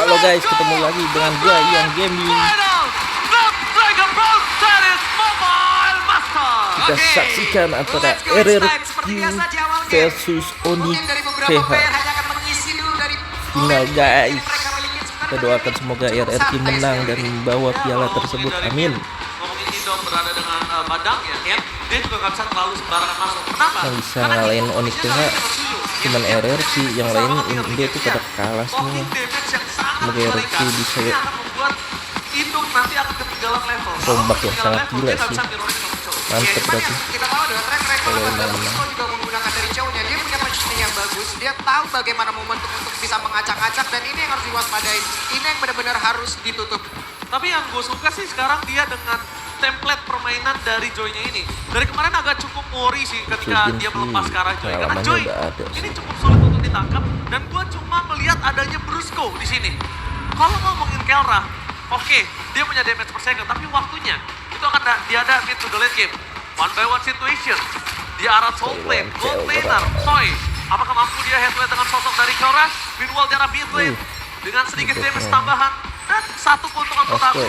Halo guys, ketemu lagi dengan gua Ian Gaming. Kita saksikan antara RRQ versus Onyx PH final guys. Kita doakan semoga RRQ menang dan membawa piala tersebut. Amin. Ngomongin Indo berada dengan Badang ya, dia juga nggak bisa terlalu sembarangan masuk. Kenapa? Yang bisa ngalahin Onyx PH cuman RRQ, yang lain Indo itu pada kalah semua. Semoga RRQ bisa Indo nanti akan ketinggalan level. rombak yang sangat gila sih. Mantep berarti. Kita tahu dengan track record Kalau Badang menang. Busco juga menggunakan dari jauhnya. Dia punya positioning yang bagus. Dia tahu bagaimana momentum untuk bisa mengacak-acak dan ini yang harus diwaspadai. Ini yang benar-benar harus ditutup. Tapi yang gue suka sih sekarang dia dengan template permainan dari Joy-nya ini. Dari kemarin agak cukup worry sih ketika Mungkin dia sih melepas ke arah Joy. Karena pengalamannya Joy udah ada ini sih. cukup sulit untuk ditangkap dan gue cuma melihat adanya Brusco di sini. Kalau ngomongin Kelra, oke, dia punya damage per second, tapi waktunya itu akan dihadapi to the late game. One by one situation di arah soul lane, gold laner, Soy. Apakah mampu dia head to head dengan sosok dari Kelra? Meanwhile di arah mid lane dengan sedikit damage tambahan dan satu keuntungan pertama.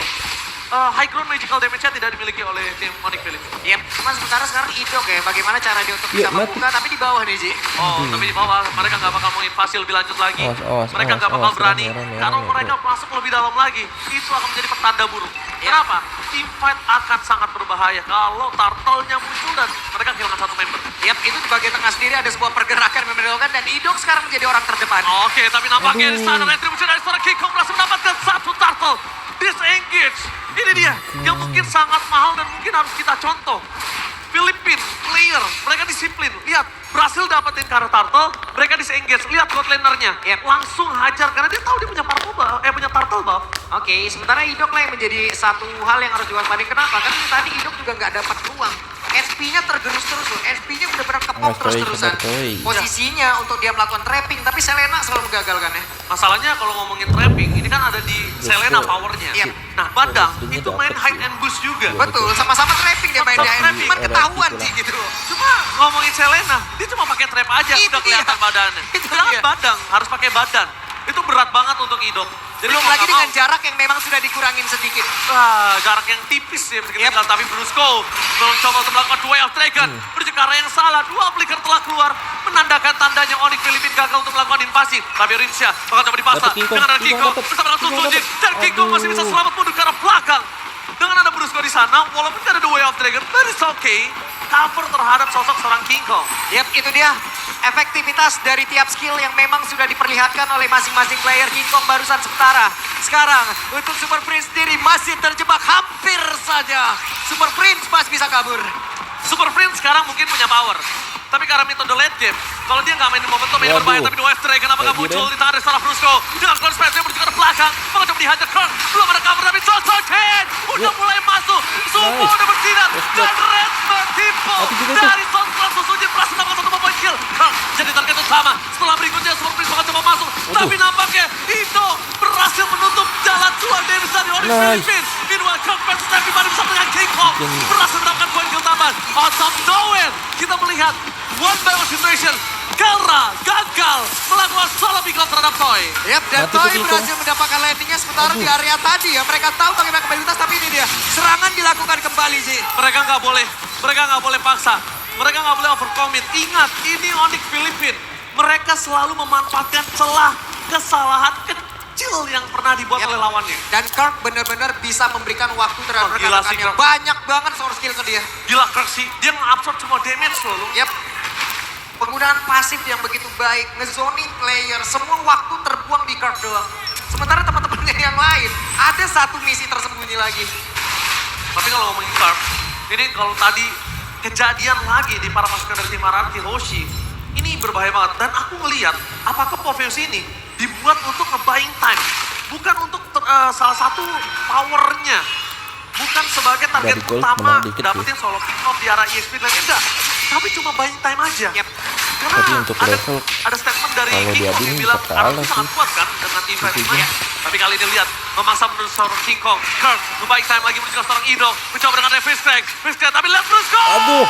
High ground magical damage-nya tidak dimiliki oleh tim Onyx Philippines. Yep. Cuma sementara sekarang Idok ya, bagaimana cara dia untuk bisa Yuk, mati. membuka, tapi di bawah nih Ji. Oh, tapi di bawah mereka nggak bakal mau invasi lebih lanjut lagi. Awas, Mereka nggak bakal awas, berani. rame. Kalau mereka masuk lebih dalam lagi, itu akan menjadi pertanda buruk. Kenapa? Team fight akan sangat berbahaya kalau turtle-nya muncul dan mereka kehilangan satu member. Yap, itu di bagian tengah sendiri ada sebuah pergerakan yang membedakan dan Idok sekarang menjadi orang terdepan. Oke, tapi nampaknya di sana retribution dari seorang King Kong berhasil mendapatkan satu turtle. Disengage. Ini dia yang mungkin sangat mahal dan mungkin harus kita contoh. Filipin player, mereka disiplin. Lihat, berhasil dapetin Kara Turtle, mereka disengage. Lihat god lanernya, langsung hajar karena dia tahu dia punya punya turtle buff. Oke, sementara Idok lah yang menjadi satu hal yang harus diwaspadai. Kenapa? Karena tadi Idok juga nggak dapat ruang. SP-nya tergerus terus loh. SP-nya benar-benar kepop Mas Toy, terus-terusan. Mas Toy. Posisinya untuk dia melakukan trapping, tapi Selena selalu menggagalkannya. Masalahnya kalau ngomongin trapping, ini kan ada di Selena powernya. Iya. Nah, Badang Pastinya itu main dapet hide sih. and boost juga. Iya. Betul, sama-sama trapping dia mainnya. Sama-sama trapping. Cuman ketahuan Iya, sih gitu. Cuma ngomongin Selena, dia cuma pakai trap aja Itu udah kelihatan dia. badannya. Itu Sedangkan dia. Badang harus pakai badan. Itu berat banget untuk Idok. Jadi Belum mau lagi nggak dengan mau, jarak yang memang sudah dikurangin sedikit. jarak yang tipis ya bisa kita bilang. Tapi Brusco mencoba untuk melakukan dua of Dragon. Menuju ke arah yang salah. Dua flicker telah keluar. Menandakan tandanya Onyx Philippines gagal untuk melakukan invasi. Tapi Rinsha bakal coba dipasang. Dapet King Kong. Dengan ada King King Kong Kong dapet. bersama dengan King Kong Sun Jin. dapet. Dan King Kong masih bisa Aduh. selamat mundur ke arah belakang. Dengan ada Brusco di sana, walaupun tidak ada Way of Dragon, but it's okay. Cover terhadap sosok seorang King Kong. Yap, itu dia efektivitas dari tiap skill yang memang sudah diperlihatkan oleh masing-masing player. King Kong barusan sementara. Sekarang untuk Super Prince sendiri masih terjebak hampir saja. Super Prince masih bisa kabur. Super Prince sekarang mungkin punya power. Tapi karena metode late game, kalau dia nggak mainin momentum ini Waduh. berbahaya. Tapi Wave Dragon apakah Kayak muncul gini. di tangan dari seorang Brusco. Dengan close space, dia menuju ke belakang. Bakal coba dihajar Kern. Belum ada cover tapi Sosoken udah mulai masuk. Sumo Nice. udah bersinar. Let's go. Dan Red bertipu Mati juga tuh. dari Sosok Susujin berhasil mendapatkan satu point kill. Kern jadi target utama. Setelah berikutnya Super Prince bakal coba masuk. Tapi nampaknya itu berhasil menutup jalan jual damage dari Onyx Nice. Philippines. Meanwhile Kern versus everybody bersama dengan King Kong. Yang- Berhasil mendapatkan poin kill tambahan. Out of nowhere kita melihat one by one situation. Kelra gagal melakukan solo pick off terhadap Toy. Yap, dan Mati tuh Toy King Kong. berhasil mendapatkan landingnya sementara di area tadi ya. Mereka tahu bagaimana kembalitas, tapi ini dia. Serangan dilakukan kembali sih. Mereka nggak boleh paksa. Mereka nggak boleh overcommit. Ingat, ini Onyx Philippines. Mereka selalu memanfaatkan celah kesalahan kecil yang pernah dibuat Yap. oleh lawannya. Dan Kirk benar-benar bisa memberikan waktu terhadap Oh, gila sih, rekan-rekannya. Kirk. Banyak banget source skill ke dia. Gila Kirk sih, dia nge-absorb semua damage loh. Lu. Yap. Penggunaan pasif yang begitu baik, ngezoning player, semua waktu terbuang di Kirk doang. Sementara teman-temannya yang lain, ada satu misi tersembunyi lagi. Tapi kalau ngomongin Kirk, ini kalau tadi kejadian lagi di para pasukan dari tim Aranti Hoshi, ini berbahaya banget. Dan aku ngelihat apakah Poveus ini dibuat untuk nge-buying time. Bukan untuk salah satu powernya. Bukan sebagai target Dari gold utama menang dikit dapetin solo pick off di arah EXP dan enggak. Tapi cuma buying time aja. Yap. Karena Tapi untuk level, ada statement dari kalau King Kong diading yang bisa bilang kalah Aranti sih. sangat kuat kan dengan tim fight Setuju. ya. Tapi kali ini lihat memaksa menurut seorang King Kong. Kirk nge-buying time lagi menuju ke seorang Ido. Mencoba dengan Fish Crack. Tapi lihat Brusco. Aduh.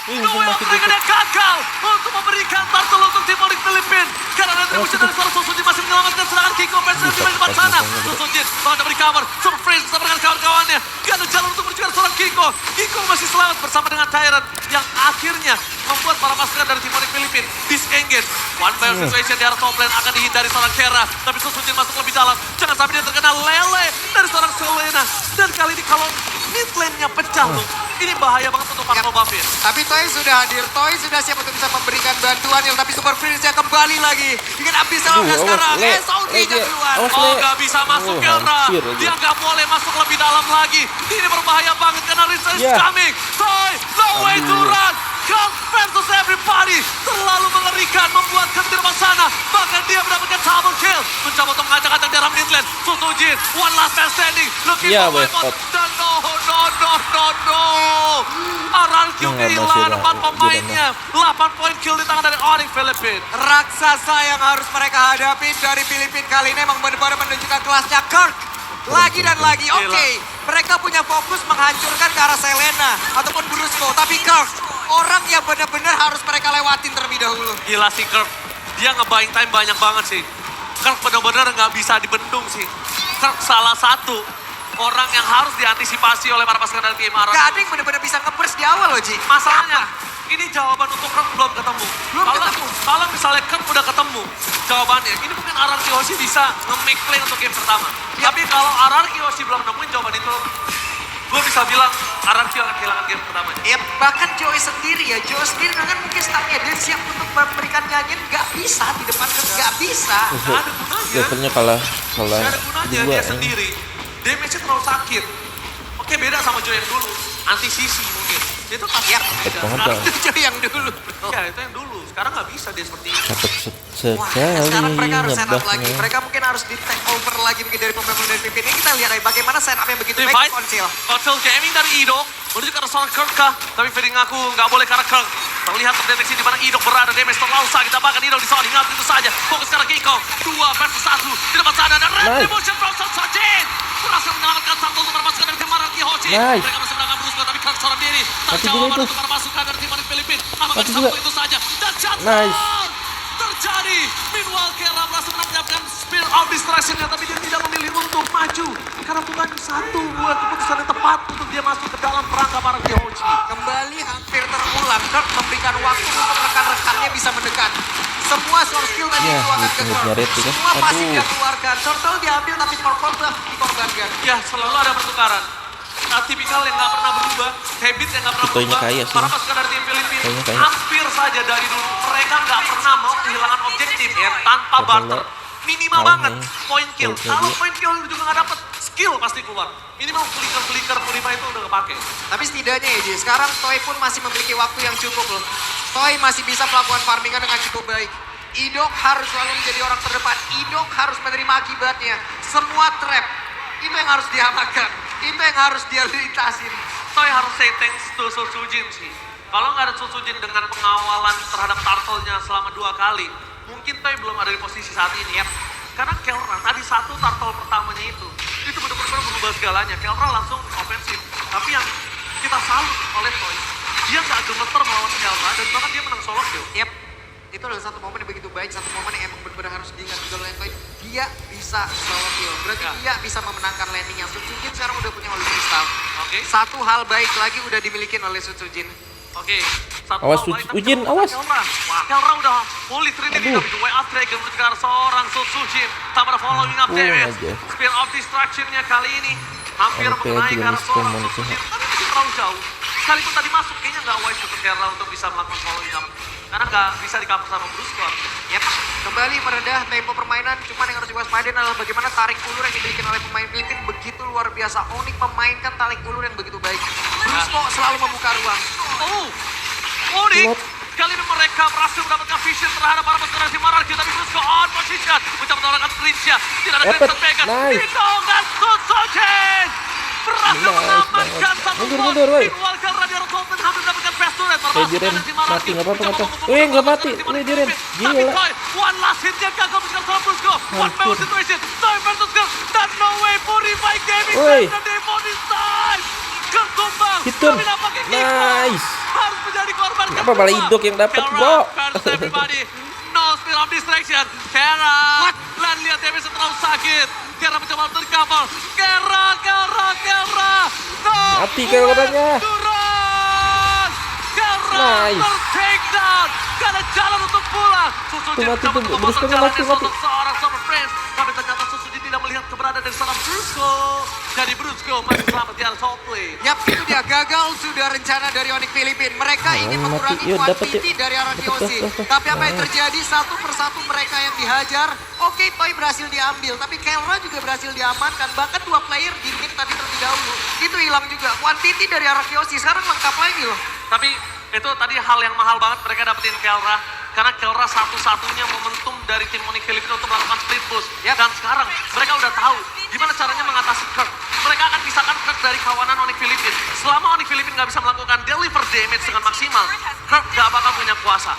Dua yang mereka gagal untuk memberikan turtle untuk tim Onyx Philippines. Karena retribusi dari seorang Sosuji masih menyelamatkan serangan Kiko versus di depan sana. Susujin, lawan di cover. Super Freeze bersama dengan kawan-kawannya. Gak ada jalan untuk menuju ke seorang Kiko. Kiko masih selamat bersama dengan Tyrant yang akhirnya membuat para pasukan dari tim Onyx Filipina disengage. One player situation di arah top lane akan dihindari seorang Kera. Tapi Susujin masuk lebih dalam. Jangan sampai dia terkena lele dari seorang Selena. Dan kali ini kalau mid lane-nya pecah loh. Ini bahaya banget untuk para Buffin. Tapi Toy sudah hadir, Toy sudah siap untuk bisa memberikan bantuan. Tapi Super Freeze-nya kembali lagi. Ingin habis serangan sekarang. SOD-nya keluar. Oh, gak bisa masuk Kelra. hampir aja. Dia gak boleh masuk lebih dalam lagi. Ini berbahaya banget karena Rizal is coming. Toy, no way to run. Come versus everybody. Terlalu mengerikan membuat kentir sana. Bahkan dia mendapatkan double kill. Mencoba untuk mengacak-acak dalam mid lane. Susujin, one last man standing. Looking Ya, for weapon. Dan no. Arankyo kehilangan 4 pemainnya. 8 poin kill di tangan dari Onyx Filipina. Raksasa yang harus mereka hadapi dari Filipina kali ini memang benar-benar menunjukkan kelasnya Kirk. Lagi dan lagi, oke. Mereka punya fokus menghancurkan ke arah Selena ataupun Brusco. Tapi Kirk, orang yang benar-benar harus mereka lewatin terlebih dahulu. Gila sih Kirk. Dia nge-buying time banyak banget sih. Kirk benar-benar nggak bisa dibendung sih. Kirk salah satu orang yang harus diantisipasi oleh para pasukan dari tim Arrow. Gak ada yang benar-benar bisa nge-burst di awal loh, Ji. Masalahnya, ini jawaban untuk Kirk belum ketemu. Kalau misalnya Kirk udah ketemu jawabannya, ini mungkin Ararki Hoshi bisa nge-make play untuk game pertama. Tapi kalau Ararki Hoshi belum nemuin jawaban itu, gue bisa bilang Ararki akan kehilangan game pertama. Ya bahkan Joey sendiri ya, Joey sendiri kan mungkin startnya dia siap untuk memberikan nyanyian, gak bisa di depan kan gak bisa. Gak ada gunanya. Levelnya kalah Gak ada gunanya dua dia sendiri. Damage-nya terlalu sakit. Oke beda sama Joe yang dulu. Anti-sisi mungkin. Dia tuh kasih. Ya, banget itu Joey yang dulu. Ya itu yang dulu. Sekarang nggak bisa dia seperti itu. Cepet Wah, sekali sekarang mereka harus set up lagi. nyebaknya. Mereka mungkin harus di take over lagi mungkin dari pemain dari Pipin. Ini kita lihat bagaimana set up yang begitu baik Divide. Konsil. Konsil gaming dari Idok. Menuju ke arah seorang Kirk kah? Tapi feeding aku nggak boleh karena Kirk. Terlihat terdeteksi di mana Idok berada. Damage terlalu sakit. Bahkan Idok disounding out itu saja. Fokus sekarang Kiko. 2 versus 1. Di depan sana. Dan Retribution from Susujin. Berhasil menyelamatkan satu untuk para pasukan dari tim Ararki Hoshi. Nice. Mereka masih menangkan Brusco. Tapi Kirk seorang diri. Mati juga Terjawaban itu. untuk para pasukan dari tim Onyx Filipina. Apakah Mati satu juga. itu saja. Dan jatuh. Nice. Terjadi. Meanwhile Kera berhasil menangkapkan Spear of Distraction-nya. Tapi dia tidak memilih untuk maju. Karena bukan satu buat keputusan yang tepat untuk dia masuk ke dalam perangkap Ararki Hoshi. Kembali hampir terulang. Kirk memberikan waktu untuk rekan-rekannya bisa mendekat. Semua soft skill tadi Ya, dikeluarkan ke hitungnya Kirk. red itu. Semua pasti Aduh. dia keluarkan. Turtle diambil tapi purple buff dikorbankan. Ya selalu ada pertukaran. Tipikal yang nggak pernah berubah, habit yang nggak pernah Itonya berubah. kaya sih. Para pasukan dari tim Filipina Itonya kaya. hampir saja dari dulu mereka nggak pernah mau kehilangan objektif ya tanpa Turtle barter. Minimal kalah banget nih. point kill. Turtle Kalau dia. point kill juga nggak dapet, skill pasti keluar. Minimal flicker Purify itu udah kepake. Tapi setidaknya ya Ji, sekarang Toy pun masih memiliki waktu yang cukup loh. Toy masih bisa melakukan farmingan dengan cukup baik. Idok harus selalu menjadi orang terdepan. Idok harus menerima akibatnya. Semua trap, itu yang harus diamankan. Itu yang harus dia lintasin. Toy harus say thanks to Susujin sih. Kalau nggak ada Susujin dengan pengawalan terhadap turtle-nya selama 2 kali, mungkin Toy belum ada di posisi saat ini ya. Karena Kelra tadi satu turtle pertamanya itu benar-benar berubah segalanya. Kelra langsung ofensif. Tapi yang kita salut oleh Toy, dia nggak gemeter melawan Kelra dan bahkan dia menang solo kill. Yep. Itu adalah satu momen yang begitu baik, satu momen yang emang benar-benar harus diingat juga oleh Toy. Dia bisa solo kill, berarti Ya. dia bisa memenangkan landingnya. Sutsujin sekarang udah punya Holy Crystal. Oke. Satu hal baik lagi udah dimiliki oleh Sutsujin. Oke, satu Awas, hal baik, tapi Ujin, kalau awas. Kelra, wah, Kelra udah fully Trinity Aduh. tapi the way of Dragon menuju ke arah seorang Susujin. Tanpa ada following up Ampun damage. aja. Spear of Distraction-nya kali ini hampir Ada mengenai juga ke arah nih seorang spawn Susujin. manusia. Tapi masih terlalu jauh. Sekalipun tadi masuk, kayaknya nggak wise untuk Kelra untuk bisa melakukan following up. Karena nggak bisa di-cover sama Brusco. Yep, kembali meredah tempo permainan. Cuman yang harus diwaspadai adalah bagaimana tarik ulur yang dimiliki oleh pemain Filipina begitu luar biasa. Onyx memainkan tarik ulur yang begitu baik. Brusco selalu membuka ruang. Oh, Onyx. What? Kali ini mereka berhasil mendapatkan vision terhadap para pasukan dari Mararki. Tapi Brusco on position. Mencoba mendapatkan Prince-nya. Tidak ada Dapat. Crimson Bacon. Nice. Ditongkan Susujin. Berhasil Nice mengamankan banget. satu Mundur, gol. mundur, woi. Meanwhile, Kelra di arah Tolman hampir mendapatkan fast turret. Para Jiren, pasukan dari Mararki mati, nggak apa-apa, mencoba nggak apa-apa. mengumpulkan Nggak pasukan mati. dari tim Jiren, Filipina. gila. Tapi Toy, one last hit dia gagal mencetak seorang Brusco. One man Hancur. situation. Toy versus Kirk. Dan no way Purify Gaming Woi. dan Demonis time. Kirk tumbang. Hitam. Tapi nampaknya Kiko Nice. harus menjadi korban Kenapa malah kedua. Idok yang dapat, Kelra bro? versus everybody. No speed of distraction. Kera. What? Dan lihat damage terlalu sakit. Kera mencoba tercover. Kera. No! Mati Kera-nya. Duran! Kera Nice. ter-take down. Gak ada jalan untuk pulang. Susuji Mati mencoba tuh, untuk Brusco memotong jalan mati. untuk seorang Summer Prince. Tapi ternyata Susuji tidak melihat keberadaan dari seorang Brusco. Jadi Brusco masih selamat di area soft play. Yap, itu dia gagal sudah rencana dari Onyx Filipina. Mereka ingin mati. mengurangi Yuk, dapat, kuantiti yuk. dari arah Dapat, Kyoshi. dapat. Tapi apa yang Nice. terjadi satu persatu mereka yang dihajar. Oke, Toy berhasil diambil, tapi Kelra juga berhasil diamankan. Bahkan 2 player di mid tadi terlebih dahulu. Itu hilang juga. Kuantiti dari arah Kyoshi sekarang lengkap lagi loh. Tapi itu tadi hal yang mahal banget mereka dapetin Kelra. Karena Kelra satu-satunya momentum dari tim Onyx Filipina untuk melakukan split push. Yap. Dan sekarang mereka udah tahu gimana caranya mengatasi Kirk. Mereka akan pisahkan Kirk dari kawanan Onyx Filipina. Selama Onyx Filipina nggak bisa melakukan deliver damage dengan maksimal, Kirk nggak bakal punya kuasa.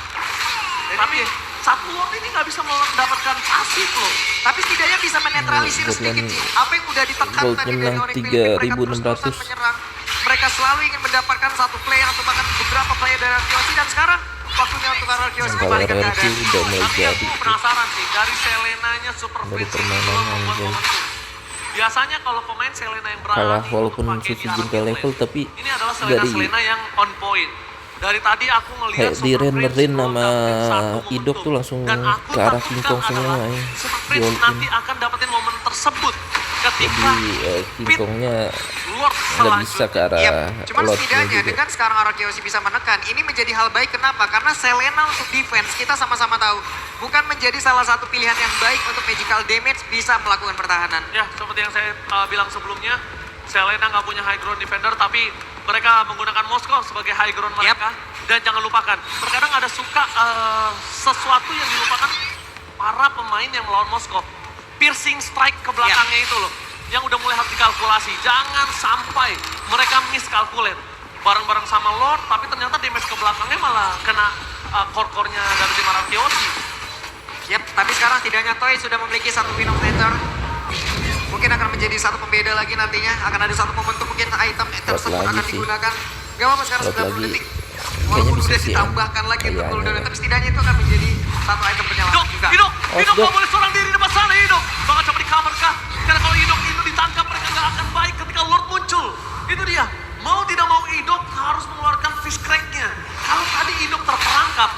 Tapi satu Lord ini nggak bisa mendapatkan pasif loh. Tapi setidaknya bisa menetralisir Gold sedikit Lane- sih. Apa yang udah ditekan Gold tadi Lane dari yang Onyx Filipina. Mereka 3.600. terus-terusan menyerang. Mereka selalu ingin mendapatkan satu player atau bahkan beberapa player dari Kyoshi. Dan sekarang waktunya untuk arah Kyoshi Kalau kembali ke RRQ keadaan. udah mulai Tapi jadi. aku penasaran sih, dari Selenanya Super Dari Prince ini permainan belum membuat anjay. momentum. Biasanya kalau pemain Selena yang berani Kalah untuk walaupun pakai di Suzuki arah ke mid level, lane. tapi ini adalah dari- Selena yang on point. Dari tadi aku ngelihat Kayak di Super Prince renderin belum sama dapetin satu Idok momentum. tuh langsung Dan aku ke arah takutkan King Kong semua adalah ya. Super Prince Di all in. nanti akan dapetin momen tersebut ketika Jadi King Pit Kongnya Lord nggak bisa ke arah Yap, cuman Lordnya setidaknya juga. dengan sekarang arah Kyoshi bisa menekan, ini menjadi hal baik. Kenapa? Karena Selena untuk defense, kita sama-sama tahu, bukan menjadi salah satu pilihan yang baik untuk magical damage bisa melakukan pertahanan. Ya, seperti yang saya bilang sebelumnya, Selena nggak punya high ground defender, tapi mereka menggunakan Moskow sebagai high ground mereka. Dan jangan lupakan, terkadang ada suka sesuatu yang dilupakan para pemain yang melawan Moskow. Piercing strike ke belakangnya itu loh, yang udah mulai harus dikalkulasi. Jangan sampai mereka miskalkulate bareng-bareng sama Lord, tapi ternyata damage ke belakangnya malah kena core-core-nya dari tim arah Kyoshi. Yap, tapi sekarang setidaknya Toy sudah memiliki satu win of meter. Mungkin akan menjadi satu pembeda lagi nantinya. Akan ada satu momentum mungkin item tersebut lagi akan sih. digunakan. Gak apa-apa sekarang Buat 90 lagi. detik. Kayaknya Walaupun bisa udah sih, ditambahkan lagi untuk kayaknya. cooldown, tapi setidaknya itu akan menjadi satu item penyelamat juga. Hidup Dok. gak boleh seorang diri di depan sana, Hidup. Bakal coba di cover kah? Karena kalau Hidup itu ditangkap, mereka gak akan baik ketika Lord muncul. Itu dia. Mau tidak mau Hidup harus mengeluarkan fish crack-nya. Kalau tadi Hidup terperangkap,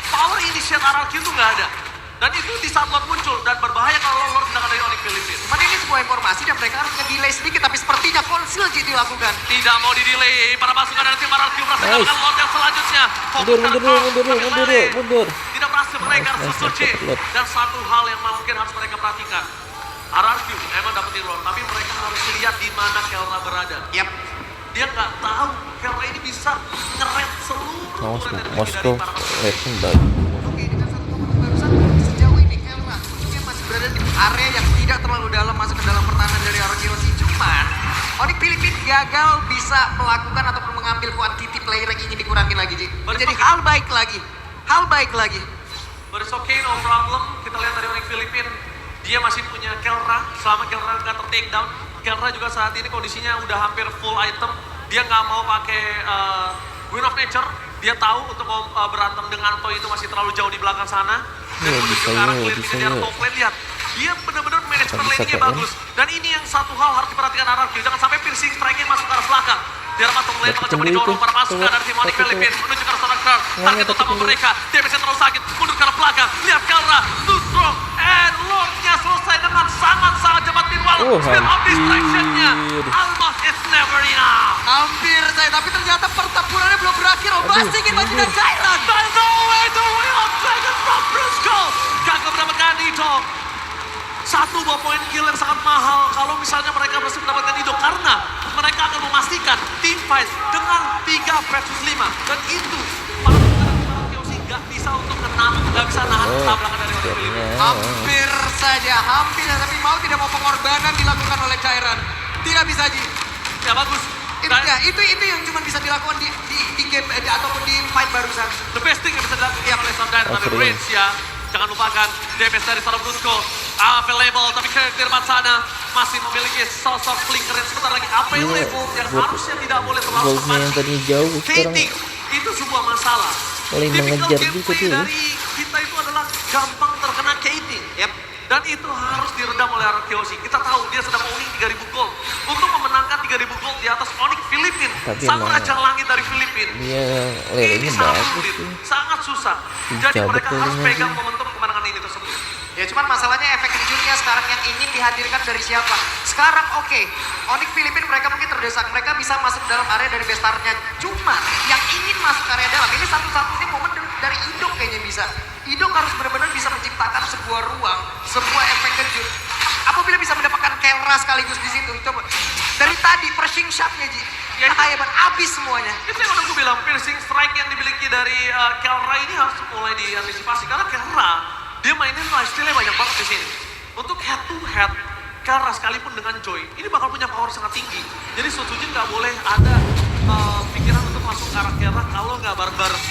power initiate RRQ itu gak ada. Dan itu di saat Lord muncul, dan berbahaya kalau Lord mendapat dari Onyx Filipina. Cuman ini sebuah informasi dan mereka harus nge-delay sedikit, tapi sepertinya konsil jadi dilakukan. Tidak mau di-delay, para pasukan dari tim RRQ berhasil Nice. mendapatkan Lord yang selanjutnya. Mundur, Fokus mundur, terus, mundur, tapi mundur, Mane mundur. tidak berhasil mereka Nice, nice, Susuci. dapat Lord. Dan satu hal yang mungkin harus mereka perhatikan. RRQ emang dapetin Lord, tapi mereka harus lihat di mana Kelra berada. Yap, Dia nggak tahu Kelra ini bisa ngeret seluruh Awas turret lah, energi Moskow dari para pasukan. rating bagus. oke dengan satu momentum barusan sejauh ini Kelra tentunya masih berada di area yang tidak terlalu dalam masuk ke dalam pertahanan dari arah Kyoshi. Cuman Onyx Filipina gagal bisa melakukan ataupun mengambil kuantiti player yang ingin dikurangi lagi, Ji. Menjadi hal baik lagi. Hal baik lagi. But it's okay, no problem. Kita lihat dari Onyx Filipina, dia masih punya Kelra. Selama Kelra nggak ter-take down, Kelra juga saat ini kondisinya udah hampir full item. Dia nggak mau pakai Queen of Nature. Dia tahu untuk mau berantem dengan Toy itu masih terlalu jauh di belakang sana. Dan Ya, menuju bisa ke arah ya, clear bisa di arah ya. top lane, lihat. Dia benar-benar manajemen Bisa lane-nya kayaknya. bagus. Dan ini yang satu hal harus diperhatikan RRQ. Jangan sampai piercing strike-nya masuk ke arah belakang. Di arah top lane bakal coba Tunggu didorong itu. para pasukan Tunggu. dari tim Onyx Satu, Filipina. tunggu. Menuju ke arah seorang Kirk. Nggak, Target tapi utama tunggu. mereka. Damage-nya terlalu sakit. Mundur ke arah belakang. Lihat Kelra. Too strong. And Lord-nya selesai dengan sangat-sangat cepat. Meanwhile, Oh, speed of hampir. distraction-nya. Almost it's never enough. Hampir saya, tapi ternyata pertempurannya belum berakhir. Obasi ingin maju dan Jairan. There's no way to win of Dragon from Brusco. Gagal mendapatkan itu. Satu buah poin kill yang sangat mahal kalau misalnya mereka berhasil mendapatkan itu. Karena mereka akan memastikan team fight dengan 3 versus 5. Dan itu para pemain Kyoshi gak bisa untuk gak bisa nahan tabrakan dari Onyx Filipina. Hampir saja, hampir. Tapi mau tidak mau pengorbanan dilakukan oleh Jairan. Tidak bisa, Ji. Ya bagus. Itu ya, itu yang cuma bisa dilakukan di game ataupun di fight barusan. The best thing yang bisa dilakukan oleh Sundial, tapi Offering. range ya. Jangan lupakan DPS dari seorang Brusco available, tapi Kirk di depan sana masih memiliki sosok flicker yang sebentar lagi available yang buat harusnya tidak boleh terlalu goldnya yang terpancing. tadi jauh sekarang Fading itu sebuah masalah. mulai Typical mengejar juga gameplay tuh ya. dari kita itu adalah gampang terkena gating. Yap. Dan Dan itu harus diredam oleh Arkeosi. Kita tahu dia sedang owning 3.000 gold. Untuk memenangkan 3.000 gold di atas Onyx Filipin. Tapi Sang emang Raja Langit dari Filipin. Dia Ini lelenya sangat bagus sulit, sih. sangat susah. Jadi Hijau mereka betul harus ini pegang sih. momentum kemenangan ini tersebut. Ya cuman masalahnya efek kejutnya sekarang yang ingin dihadirkan dari siapa? Sekarang oke, Onyx Filipin mereka mungkin terdesak, mereka bisa masuk dalam area dari bestarnya. Cuma yang ingin masuk area dalam ini satu-satunya momen dari Idok kayaknya bisa. Idok harus benar-benar bisa menciptakan sebuah ruang, sebuah efek kejut. Apabila bisa mendapatkan Kelra sekaligus di situ, coba dari tadi pressing shotnya Ji, Ya, bahaya banget, habis semuanya. Itu yang udah gue bilang, piercing strike yang dimiliki dari Kelra ini harus mulai diantisipasi. Karena Kelra, dia mainin lifesteal-nya banyak banget di sini. Untuk head to head, Kelra sekalipun dengan Joy, ini bakal punya power sangat tinggi. Jadi Sojin nggak boleh ada pikiran untuk masuk ke arah Kelra kalau nggak bareng-bareng.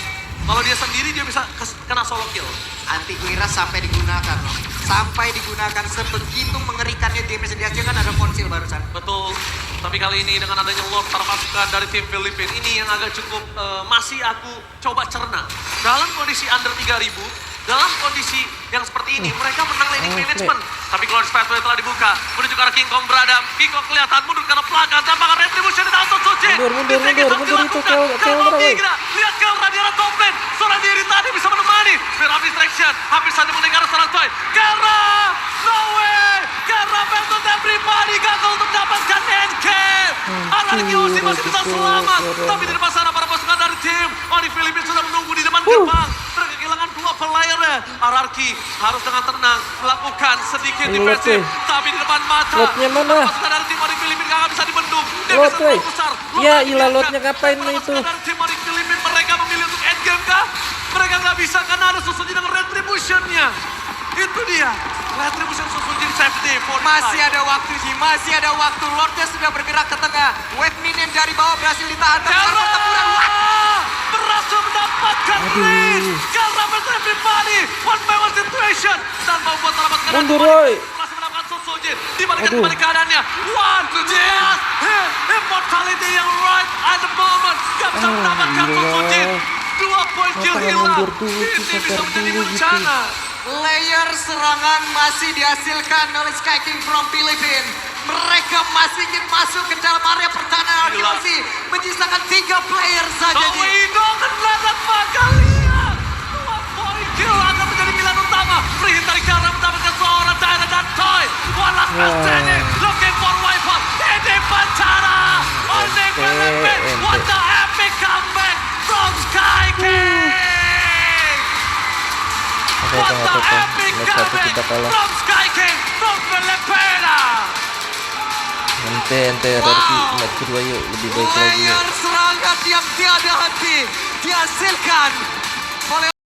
Kalau dia sendiri dia bisa kena solo kill. Anti Guiras sampai digunakan loh. Sampai digunakan sebegitu mengerikannya damage dia kan ada konsil barusan. Betul. Tapi kali ini dengan adanya Lord termasukkan dari tim Filipin ini yang agak cukup masih aku coba cerna. Dalam kondisi under 3.000, dalam kondisi yang seperti ini mereka menang laning management. Tapi Glorious Pathway telah dibuka menuju ke arah King Kong berada. King Kong kelihatan mundur karena pelanggan tampakan retribution di dalam Sojin. Mundur itu Kelra. Lihat Kelra di arah top lane. Seorang diri tadi bisa menemani. Spear of Distraction hampir saja mendengar seorang Toy. Kelra! No way! Kelra battle everybody gagal untuk mendapatkan endgame. Arkeosi masih bisa selamat. Tapi di depan sana para pasukan dari tim Onyx Filipin sudah menunggu di depan gerbang. Mereka kehilangan 2 player. Ararki harus dengan tenang melakukan sedikit defensif. Tapi di depan mata Lotnya mana? pasukan dari tim Onyx Filipin gak bisa dibendung. Lot, Defense weh. besar. Ya, ilah lotnya ngapain Para itu? pasukan dari tim Onyx Filipin mereka memilih untuk endgame kah? Mereka nggak bisa karena ada Sojin dengan retribution-nya. Itu dia. Retribution Sojin safety for Masih ada waktu Ji, masih ada waktu. Lordnya sudah bergerak ke tengah. Wave minion dari bawah berhasil ditahan. Tapi sekarang pertempuran. berhasil mendapatkan lead. Kelra versus everybody. One by one situation. Dan membuat terlambatkan. Mundur, Roy. Berhasil mendapatkan Sojin. Dibalik keadaannya. One, yes. Immortality yang right at the moment. Gak bisa mendapatkan Sojin. 2 poin kill Makanya hilang. mundur dulu, Ini bisa sabar menjadi dulu gitu. bencana. Layer serangan masih dihasilkan oleh Sky King from Philippines. Mereka masih ingin masuk ke dalam area pertahanan Gila. Arkeosi. Menyisakan 3 player saja Ji. Towido kedatangan Magalia. 2 poin kill akan menjadi pilihan utama. Free hit dari Kelra mendapatkan seorang Diana dan Toy. One last man standing. Looking for wipeout. Ini bencana. Onyx Filipin. What the epic comeback from Sky King. What the epic Match satu comeback kita kalah. from Sky King from Filipina. Ente Ararki match kedua yuk lebih baik lagi yuk. Layer serangan yang tiada henti dihasilkan oleh